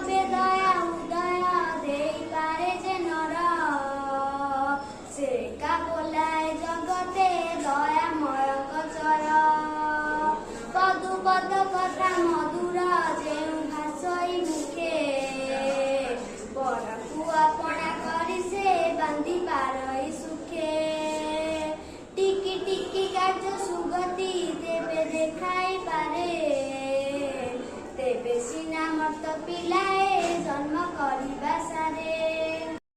कबे दया उदय देई पारे जे नर से का बोलाए जगते दयामय कचर पदु पद कथा मधुर जेउ भाषई मुखे परकु अपना करी से बांधी पारई सुखे टिकी टिकी कार्य सुगति तेबे देखाई पारे तेबे सिना मत पिलाए जन्म करिबा सारे।